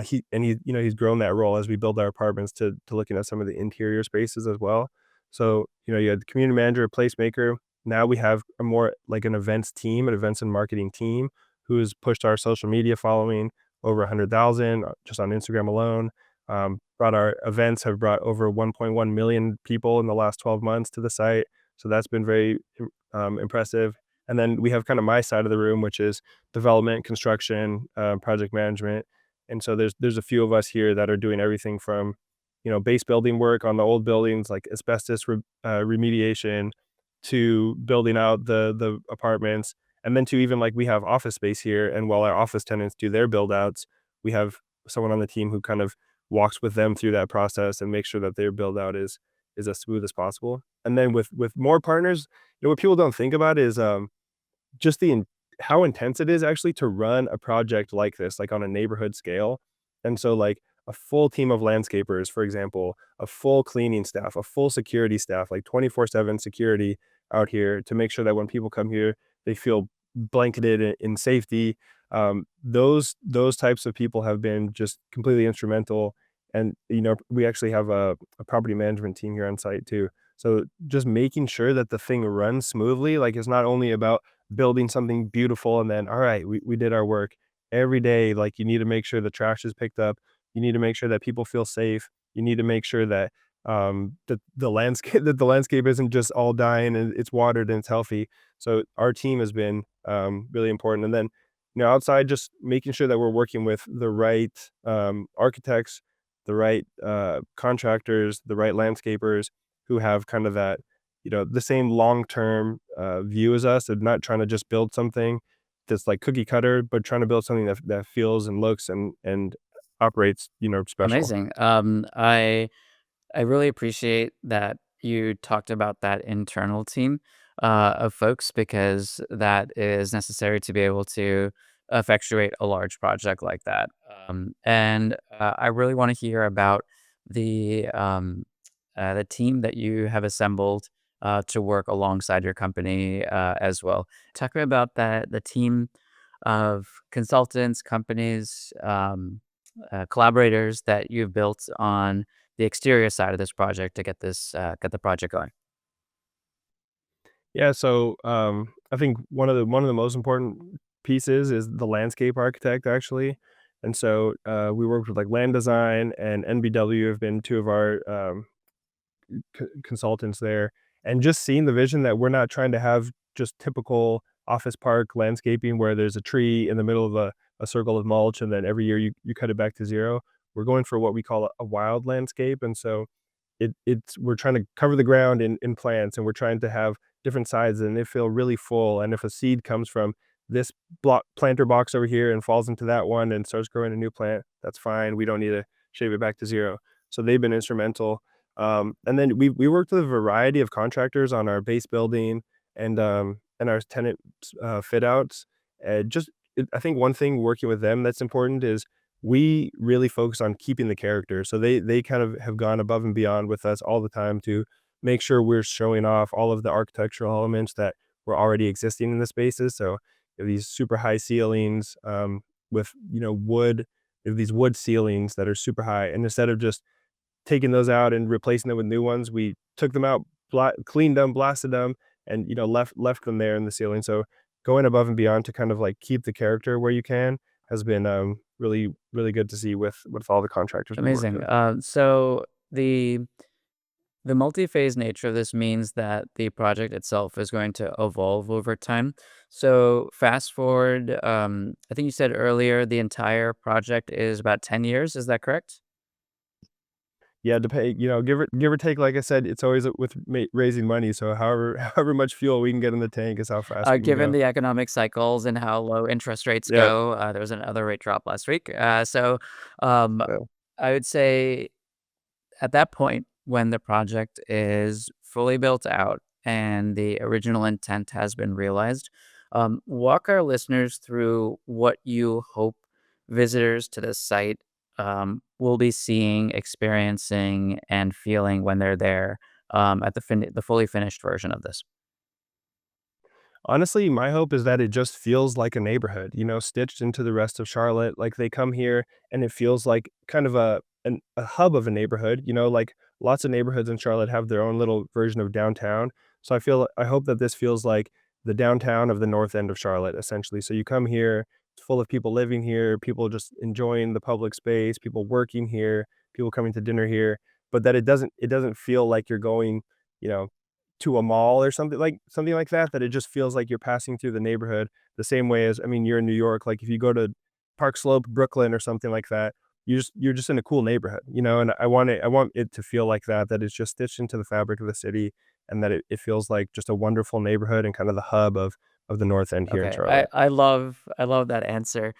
He's grown that role as we build our apartments to looking at some of the interior spaces as well. So you had the community manager, placemaker. Now we have a more like an events team, an events and marketing team who has pushed our social media following over 100,000 just on Instagram alone. Brought our events have brought over 1.1 million people in the last 12 months to the site. So that's been very impressive. And then we have kind of my side of the room, which is development, construction, project management. And so there's a few of us here that are doing everything from, base building work on the old buildings, like remediation, to building out the apartments, and then to even like we have office space here. And while our office tenants do their build outs, we have someone on the team who kind of walks with them through that process and makes sure that their build out is as smooth as possible. And then with more partners, what people don't think about is just how intense it is actually to run a project like this, like on a neighborhood scale. And so like a full team of landscapers, for example, a full cleaning staff, a full security staff, like 24/7 security out here to make sure that when people come here, they feel blanketed in safety. Those types of people have been just completely instrumental. And we actually have a property management team here on site too. So just making sure that the thing runs smoothly, like it's not only about building something beautiful and then, all right, we did our work. Every day, like you need to make sure the trash is picked up. You need to make sure that people feel safe. You need to make sure that that the landscape isn't just all dying and it's watered and it's healthy. So our team has been really important. And then outside, just making sure that we're working with the right architects, the right contractors, the right landscapers who have kind of that the same long-term, view as us, of not trying to just build something that's like cookie cutter, but trying to build something that feels and looks and operates, special. Amazing. I really appreciate that you talked about that internal team of folks because that is necessary to be able to effectuate a large project like that. And I really want to hear about the team that you have assembled to work alongside your company as well. Talk to me about that the team of consultants, companies, collaborators that you've built on the exterior side of this project to get the project going. Yeah, so, I think one of the most important pieces is the landscape architect, actually. And so, we worked with, like, Land Design and NBW have been 2 of our, consultants there, and just seeing the vision that we're not trying to have just typical office park landscaping where there's a tree in the middle of a circle of mulch, and then every year you cut it back to 0. We're going for what we call a wild landscape. And so it's we're trying to cover the ground in plants, and we're trying to have different sides, and they feel really full. And if a seed comes from this block planter box over here and falls into that one and starts growing a new plant, that's fine. We don't need to shave it back to 0. So they've been instrumental. And then we worked with a variety of contractors on our base building and our tenant fit outs. I think one thing working with them that's important is we really focus on keeping the character. So they kind of have gone above and beyond with us all the time to make sure we're showing off all of the architectural elements that were already existing in the spaces. So these super high ceilings with wood. These wood ceilings that are super high, and instead of just taking those out and replacing them with new ones, we took them out, cleaned them, blasted them, and left them there in the ceiling. So going above and beyond to kind of like keep the character where you can has been really good to see with all the contractors we work Amazing. with. So the multi-phase nature of this means that the project itself is going to evolve over time. So fast forward, I think you said earlier the entire project is about 10 years. Is that correct? Yeah, to pay, give or take, like I said, it's always with raising money. So however however much fuel we can get in the tank is how fast we can Given go. the economic cycles and how low interest rates Yeah. go, there was another rate drop last week. Um, So I would say at that point, when the project is fully built out and the original intent has been realized, walk our listeners through what you hope visitors to this site will be seeing, experiencing, and feeling when they're there at the fully finished version of this. honestly, my hope is that it just feels like a neighborhood, stitched into the rest of Charlotte. Like they come here and it feels like kind of a hub of a neighborhood, like lots of neighborhoods in Charlotte have their own little version of downtown. So I hope that this feels like the downtown of the north end of Charlotte, essentially. So you come here, it's full of people living here, people just enjoying the public space, people working here, people coming to dinner here, but that it doesn't feel like you're going, you know, to a mall or something like that, that it just feels like you're passing through the neighborhood the same way as, I mean, you're in New York, like if you go to Park Slope, Brooklyn or something like that, you're just in a cool neighborhood, and I want it to feel like that, that it's just stitched into the fabric of the city and that it feels like just a wonderful neighborhood and kind of the hub of the North End here in Okay, I Charlotte. I love I love that answer,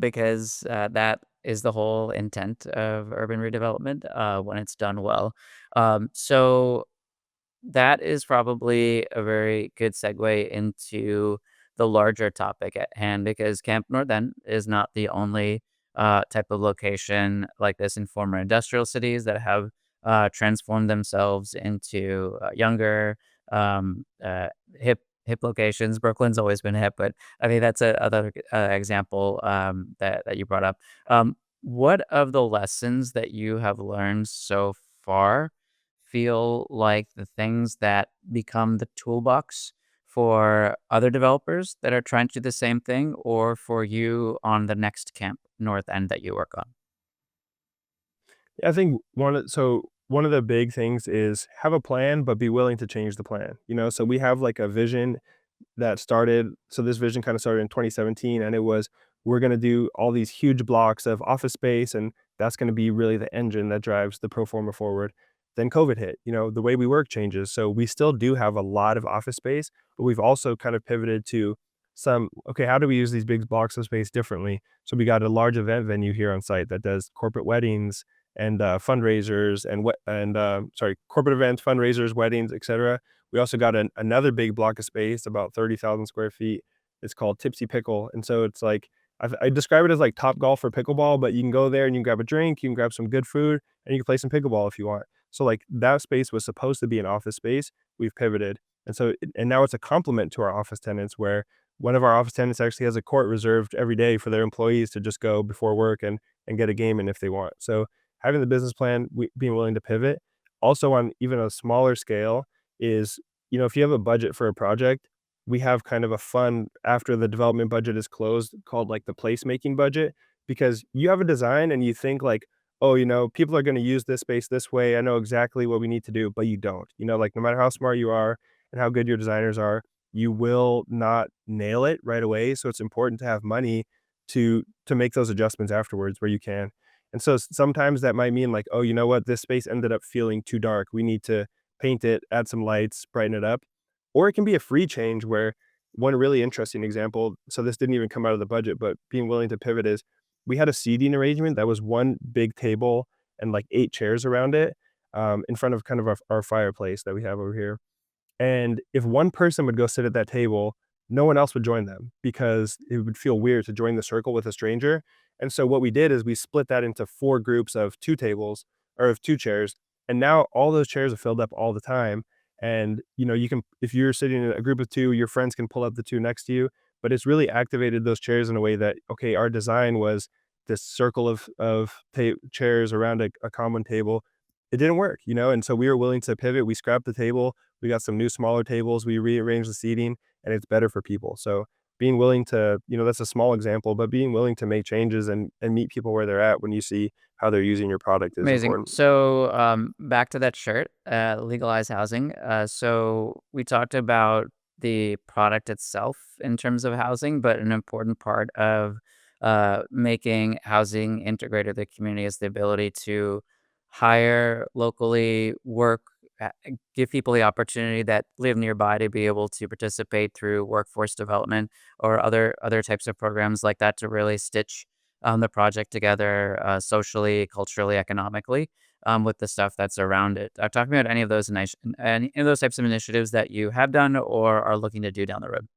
because, that is the whole intent of urban redevelopment, when it's done well. So that is probably a very good segue into the larger topic at hand because Camp North End is not the only type of location like this in former industrial cities that have transformed themselves into younger, hip locations. Brooklyn's always been hip, but I mean that's another example that you brought up. What of the lessons that you have learned so far feel like the things that become the toolbox for other developers that are trying to do the same thing or for you on the next Camp North End that you work on? I think one of the big things is have a plan, but be willing to change the plan, so we have like a vision that started so this vision kinda started in 2017, and it was, we're gonna do all these huge blocks of office space, and that's gonna be really the engine that drives the pro forma forward. Then COVID hit, the way we work changes, so we still do have a lot of office space, but we've also kind of pivoted to "Okay, how do we use these big blocks of space differently?" So we got a large event venue here on site that does corporate weddings and, fundraisers corporate events, fundraisers, weddings, etcetera. We also got another big block of space, about 30,000 square feet. It's called Tipsy Pickle, and so it's like I describe it as like Top Golf for pickleball, but you can go there and you can grab a drink, you can grab some good food, and you can play some pickleball if you want. So, like, that space was supposed to be an office space, we've pivoted, and now it's a complement to our office tenants where one of our office tenants actually has a court reserved every day for their employees to just go before work and get a game in if they want. So, having the business plan, being willing to pivot. Also on even a smaller scale is, if you have a budget for a project, we have kind of a fund after the development budget is closed called like the placemaking budget, because you have a design and you think like, oh, people are going to use this space this way. I know exactly what we need to do, but you don't. Like no matter how smart you are and how good your designers are, you will not nail it right away. So it's important to have money to make those adjustments afterwards where you can. And so sometimes that might mean like, oh, you know what, this space ended up feeling too dark. We need to paint it, add some lights, brighten it up. Or it can be a free change where one really interesting example, so this didn't even come out of the budget, but being willing to pivot is we had a seating arrangement that was one big table and like 8 chairs around it, in front of kind of our fireplace that we have over here. And if one person would go sit at that table, no one else would join them because it would feel weird to join the circle with a stranger. And so what we did is we split that into 4 groups of 2 tables or of 2 chairs, and now all those chairs are filled up all the time. And, you can, if you're sitting in a group of 2, your friends can pull up the 2 next to you, but it's really activated those chairs in a way that, okay, our design was this circle of chairs around a common table. It didn't work, and so we were willing to pivot. We scrapped the table, we got some new smaller tables, we rearranged the seating, and it's better for people. So being willing to, that's a small example, but being willing to make changes and meet people where they're at when you see how they're using your product is Amazing. important. So, back to that shirt, legalize housing. So we talked about the product itself in terms of housing, but an important part of making housing integrated to the community is the ability to hire locally, work, uh, give people the opportunity that live nearby to be able to participate through workforce development or other types of programs like that to really stitch the project together socially, culturally, economically with the stuff that's around it. Talk about any of those any of those types of initiatives that you have done or are looking to do down the road.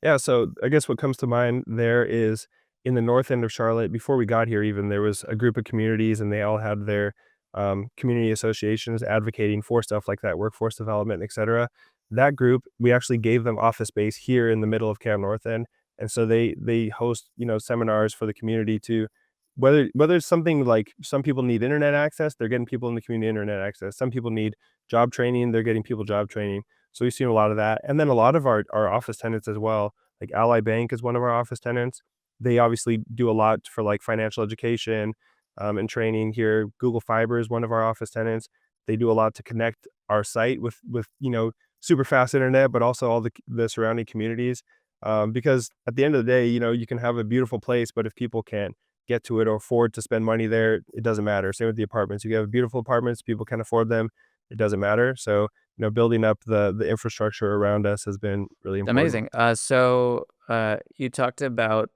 Yeah, so I guess what comes to mind there is in the north end of Charlotte, before we got here even, there was a group of communities and they all had their community associations advocating for stuff like that, workforce development, et cetera. That group, we actually gave them office space here in the middle of Camp North End. And so they host, seminars for the community to whether it's something like some people need internet access, they're getting people in the community internet access. Some people need job training, they're getting people job training. So we've seen a lot of that. And then a lot of our office tenants as well, like Ally Bank is one of our office tenants. They obviously do a lot for like financial education and training here. Google Fiber is one of our office tenants. They do a lot to connect our site with super fast internet, but also all the surrounding communities. Because at the end of the day, you can have a beautiful place, but if people can't get to it or afford to spend money there, it doesn't matter. Same with the apartments. You have beautiful apartments, people can afford them, it doesn't matter. So building up the infrastructure around us has been really important. Amazing. So you talked about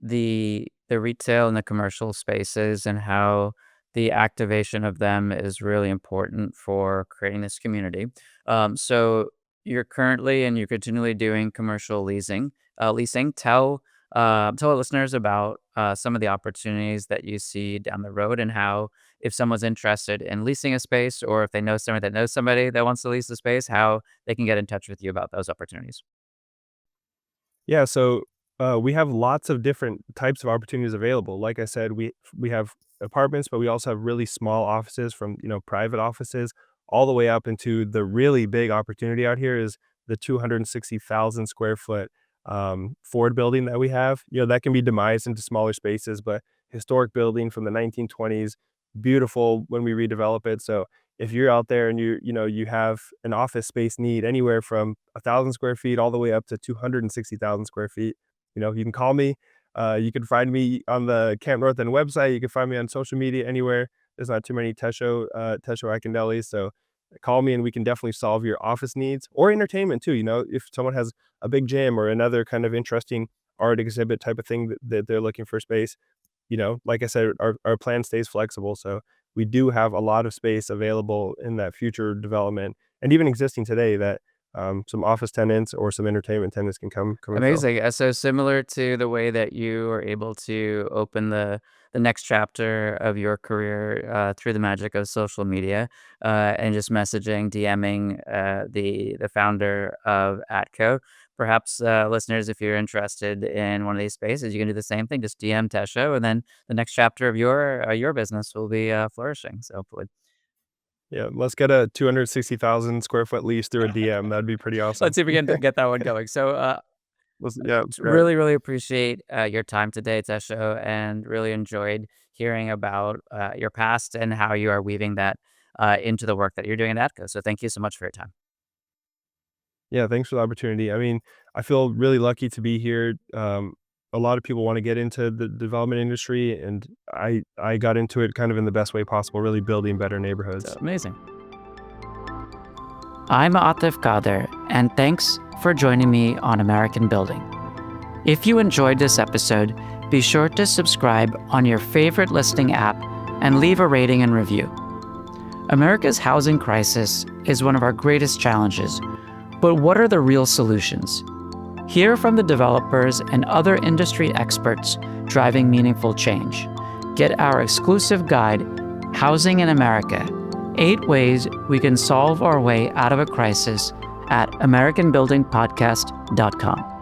the retail and the commercial spaces and how the activation of them is really important for creating this community. So you're currently and you're continually doing commercial leasing. Leasing. Tell our listeners about some of the opportunities that you see down the road and how if someone's interested in leasing a space or if they know somebody that knows somebody that wants to lease the space, how they can get in touch with you about those opportunities. Yeah, so, we have lots of different types of opportunities available. Like I said, we have apartments, but we also have really small offices from, private offices all the way up into the really big opportunity out here is the 260,000 square foot, Ford building that we have. That can be demised into smaller spaces, but historic building from the 1920s, beautiful when we redevelop it. So if you're out there and you have an office space need anywhere from 1,000 square feet all the way up to 260,000 square feet, you can call me. You can find me on the Camp North End website. You can find me on social media anywhere. There's not too many Tesho Akindele, so call me and we can definitely solve your office needs or entertainment too. If someone has a big gym or another kind of interesting art exhibit type of thing that they're looking for space, like I said, our plan stays flexible. So we do have a lot of space available in that future development and even existing today that some office tenants or some entertainment tenants can come and fill. Amazing. So similar to the way that you were able to open the next chapter of your career through the magic of social media and just messaging, DMing the founder of ATCO. Perhaps listeners, if you're interested in one of these spaces, you can do the same thing. Just DM Tesho, and then the next chapter of your business will be flourishing. So hopefully, Yeah, let's get a 260,000 square foot lease through a DM. That'd be pretty awesome. let's see if we can get that one going. So Yeah, great. really, really appreciate your time today, Tesho, and really enjoyed hearing about your past and how you are weaving that into the work that you're doing at ATCO. So thank you so much for your time. Yeah, thanks for the opportunity. I mean, I feel really lucky to be here. A lot of people want to get into the development industry, and I got into it kind of in the best way possible, really building better So neighborhoods. amazing. I'm Atif Kader, and thanks for joining me on American Building. If you enjoyed this episode, be sure to subscribe on your favorite listening app and leave a rating and review. America's housing crisis is one of our greatest challenges, but what are the real solutions? Hear from the developers and other industry experts driving meaningful change. Get our exclusive guide, Housing in America: 8 Ways We Can Solve Our Way Out of a Crisis, at AmericanBuildingPodcast.com.